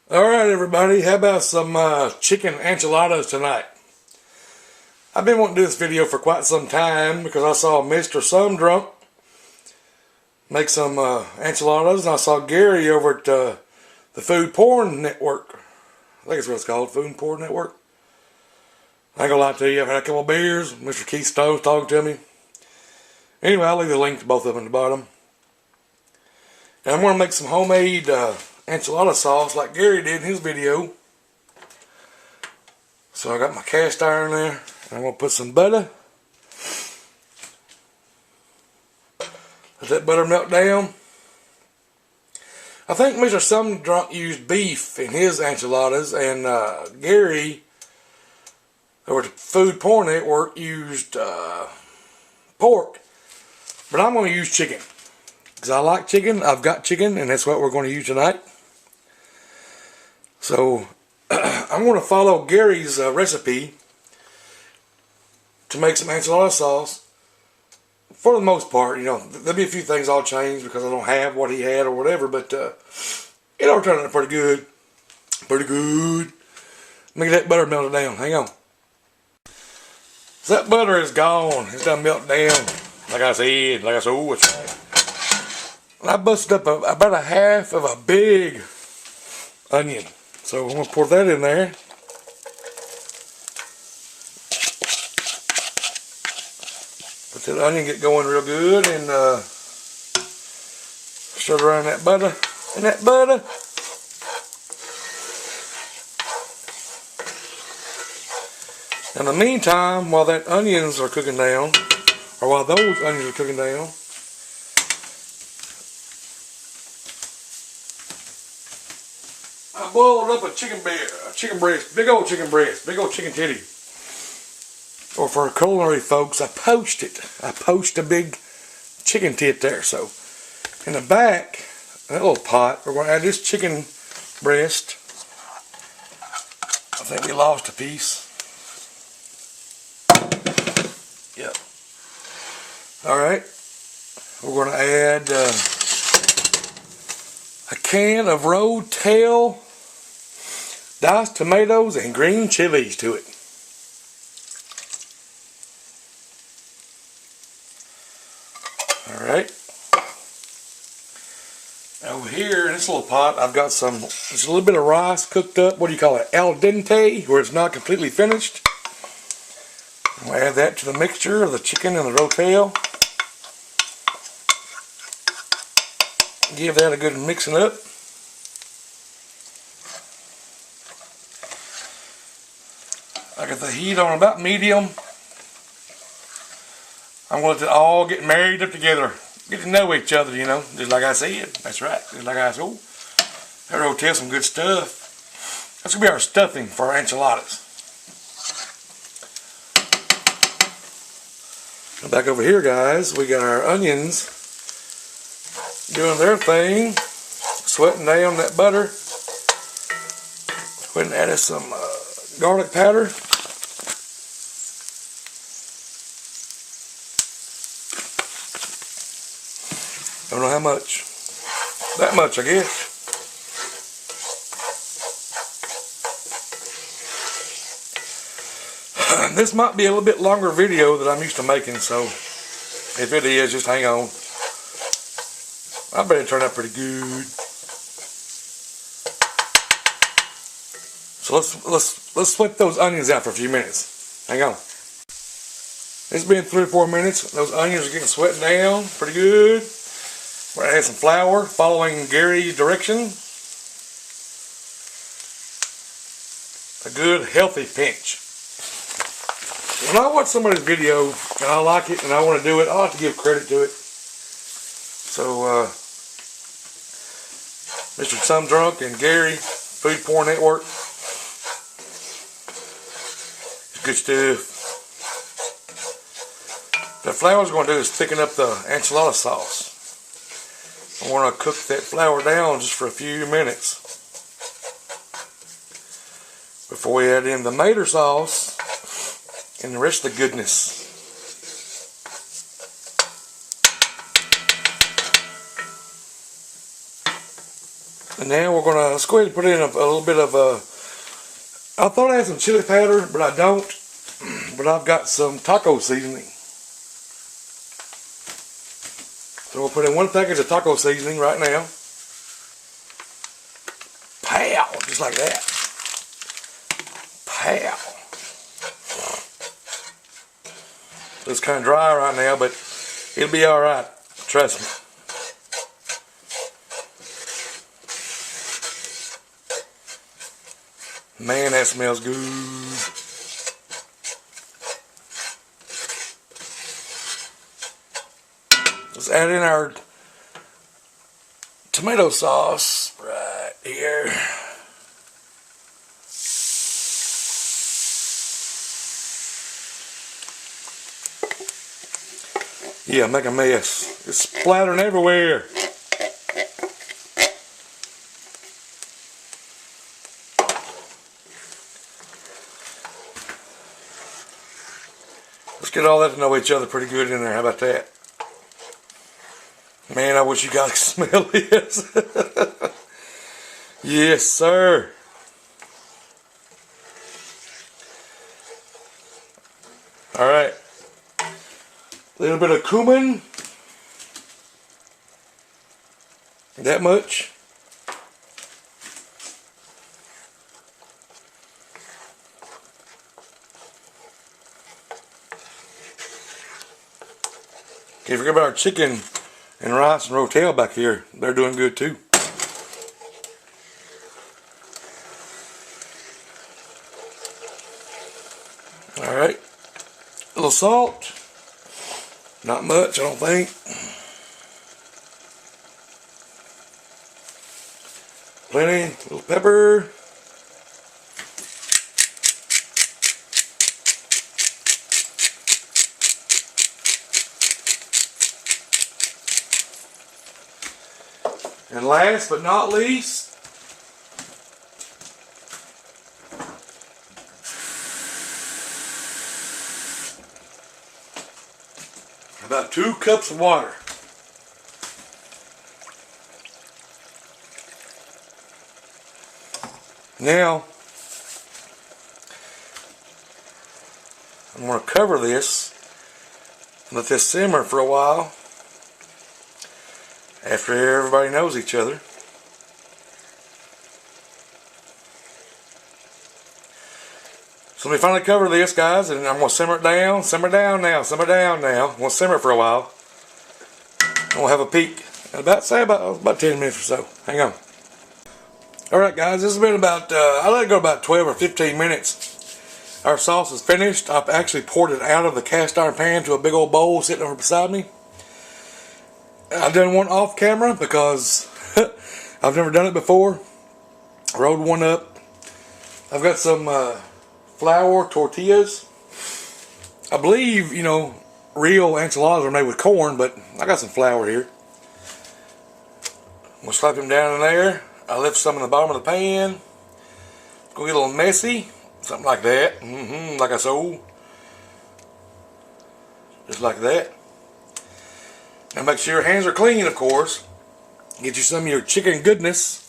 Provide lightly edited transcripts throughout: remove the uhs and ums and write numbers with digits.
Alright everybody, how about some chicken enchiladas tonight? I've been wanting to do this video for quite some time because I saw Mr. Some Drunk make some enchiladas, and I saw Gary over at the Food Porn Network. I think that's what it's called, Food Porn Network. I ain't gonna lie to you, I've had a couple of beers. Mr. Keith Stone's talking to me. Anyway, I'll leave the link to both of them at the bottom. And I'm gonna make some homemade enchilada sauce like Gary did in his video. So I got my cast iron there. I'm going to put some butter. Let that butter melt down. I think Mr. Some Drunk used beef in his enchiladas, and Gary over at the Food Porn Network used pork. But I'm going to use chicken because I like chicken. I've got chicken, and that's what we're going to use tonight. So I'm going to follow Gary's recipe to make some enchilada sauce. For the most part, you know, there'll be a few things I'll change because I don't have what he had or whatever, but it'll turn out pretty good. Pretty good. Let me get that butter melted down. Hang on. So that butter is gone. It's done melt down. Like I said, oh, it's right. And I busted up about a half of a big onion. So I'm going to pour that in there. Let that onion get going real good, and stir around that butter. And that butter. In the meantime, while that onions are cooking down, or while those onions are cooking down, I boiled up a chicken breast, big old chicken breast, big old chicken titty. Or for culinary folks, I poached it. I poached a big chicken tit there. So in the back, that little pot, we're going to add this chicken breast. I think we lost a piece. Yep. Alright. We're going to add a can of rotel, diced tomatoes, and green chilies to it. Alright. Over here in this little pot, I've got just a little bit of rice cooked up. What do you call it? Al dente, where it's not completely finished. I'm going to add that to the mixture of the chicken and the rotel. Give that a good mixing up. I got the heat on about medium. I'm going to let it all get married up together. Get to know each other, you know. Just like I said. That's right. Just like I said. Oh, that rotel's some good stuff. That's going to be our stuffing for our enchiladas. Back over here, guys, we got our onions doing their thing. Sweating down that butter. Go ahead and add us some garlic powder. Don't know how much. That much, I guess. This might be a little bit longer video than I'm used to making, so if it is, just hang on. I bet it turned out pretty good. So let's flip those onions out for a few minutes. Hang on. It's been 3 or 4 minutes. Those onions are getting sweated down pretty good. We're going to add some flour following Gary's direction. A good healthy pinch. When I watch somebody's video and I like it and I want to do it, I like to give credit to it. So Mr. Some Drunk and Gary, Food Porn Network. It's good stuff. The flour's going to do is thicken up the enchilada sauce. I want to cook that flour down just for a few minutes before we add in the tomato sauce and the rest of the goodness. And now let's go ahead and put in a little bit of I thought I had some chili powder, but I don't. But I've got some taco seasoning. So we'll put in 1 package of taco seasoning right now. Pow! Just like that. Pow! It's kind of dry right now, but it'll be alright. Trust me. Man, that smells good. Let's add in our tomato sauce right here. Yeah, make a mess. It's splattering everywhere. Let's get all that to know each other pretty good in there. How about that? Man, I wish you guys could smell this. Yes, sir. All right. A little bit of cumin. That much. Can't forget about our chicken and rice and rotel back here. They're doing good too. Alright. A little salt. Not much, I don't think. Plenty. A little pepper. And last but not least, about 2 cups of water. Now, I'm going to cover this and let this simmer for a while. After everybody knows each other. So let me finally cover this, guys, and I'm going to simmer it down. Simmer down now. Simmer down now. I'm going to simmer for a while. I'm going to have a peek. In about 10 minutes or so. Hang on. Alright, guys, this has been about, I let it go about 12 or 15 minutes. Our sauce is finished. I've actually poured it out of the cast iron pan to a big old bowl sitting over beside me. I've done one off camera because I've never done it before. I rolled one up. I've got some flour tortillas. I believe, you know, real enchiladas are made with corn, but I got some flour here. I'm going to slap them down in there. I left some in the bottom of the pan. Go get a little messy. Something like that. Like I said. Just like that. Now make sure your hands are clean, of course. Get you some of your chicken goodness.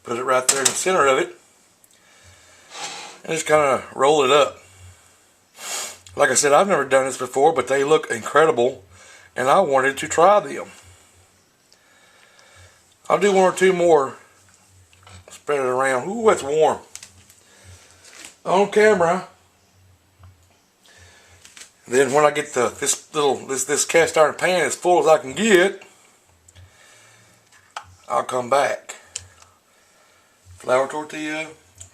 Put it right there in the center of it. And just kind of roll it up. Like I said, I've never done this before, but they look incredible. And I wanted to try them. I'll do 1 or 2 more. Spread it around. Ooh, that's warm. On camera. Then when I get this cast iron pan as full as I can get, I'll come back. Flour tortilla,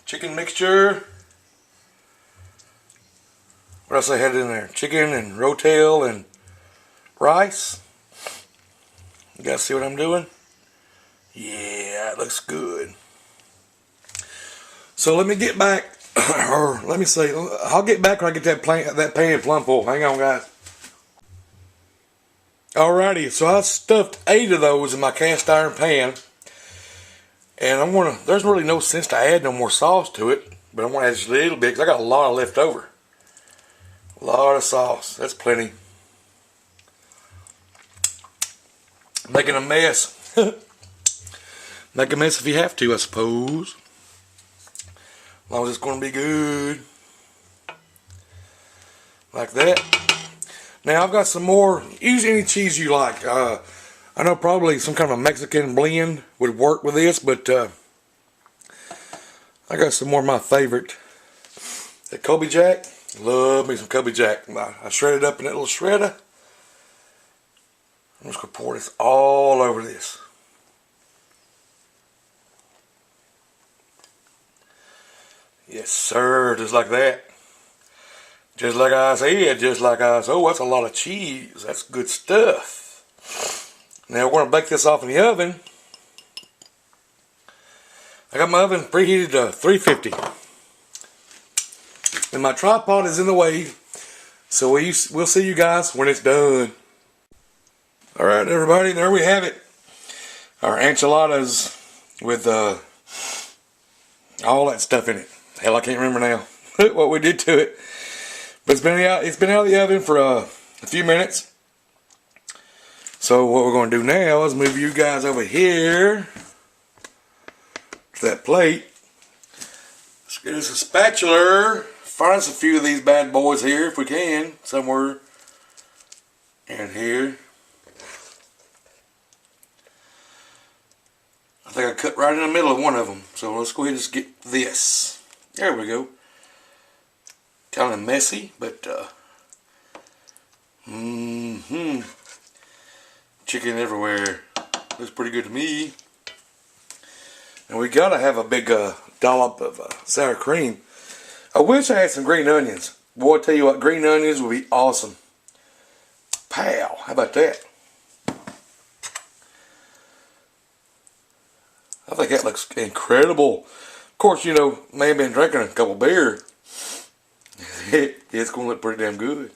chicken mixture. What else I had in there? Chicken and rotel and rice. You guys see what I'm doing? Yeah, it looks good. So let me get back. Or let me see. I'll get back when I get that pan plumb full. Hang on, guys. Alrighty, so I stuffed 8 of those in my cast iron pan, and there's really no sense to add no more sauce to it, but I'm gonna add just a little bit because I got a lot left over. A lot of sauce. That's plenty. Making a mess. Make a mess if you have to, I suppose. As long as it's going to be good. Like that. Now I've got some more. Use any cheese you like. I know probably some kind of Mexican blend would work with this, but I got some more of my favorite. That Kobe Jack. Love me some Kobe Jack. I shredded up in that little shredder. I'm just going to pour this all over this. Yes, sir. Just like that. Just like I said. Just like I said. Oh, that's a lot of cheese. That's good stuff. Now we're going to bake this off in the oven. I got my oven preheated to 350. And my tripod is in the way. So we'll see you guys when it's done. Alright everybody, there we have it. Our enchiladas with all that stuff in it. Hell, I can't remember now what we did to it. But it's been out of the oven for a few minutes. So what we're going to do now is move you guys over here to that plate. Let's get us a spatula. Find us a few of these bad boys here if we can. Somewhere in here. I think I cut right in the middle of one of them. So let's go ahead and just get this. There we go. Kind of messy, but chicken everywhere. Looks pretty good to me. And we gotta have a big dollop of sour cream. I wish I had some green onions. Boy, I tell you what, green onions would be awesome. Pow! How about that? I think that looks incredible. Of course, you know, may have been drinking a couple beer. It's going to look pretty damn good.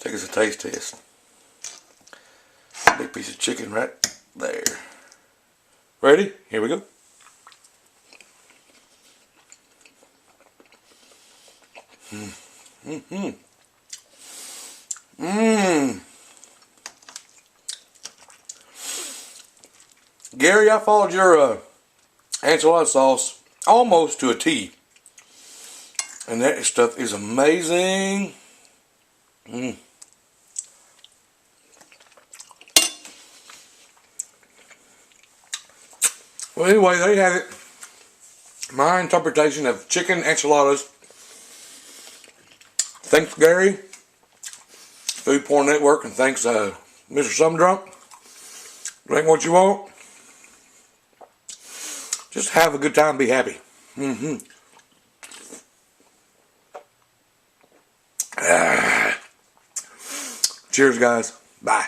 Take us a taste test. Big piece of chicken right there. Ready? Here we go. Gary, I followed your enchilada sauce almost to a T. And that stuff is amazing. Well, anyway, there you have it. My interpretation of chicken enchiladas. Thanks, Gary, Food Porn Network, and thanks, Mr. Sumdrunk. Drink what you want. Just have a good time, be happy. Cheers, guys. Bye.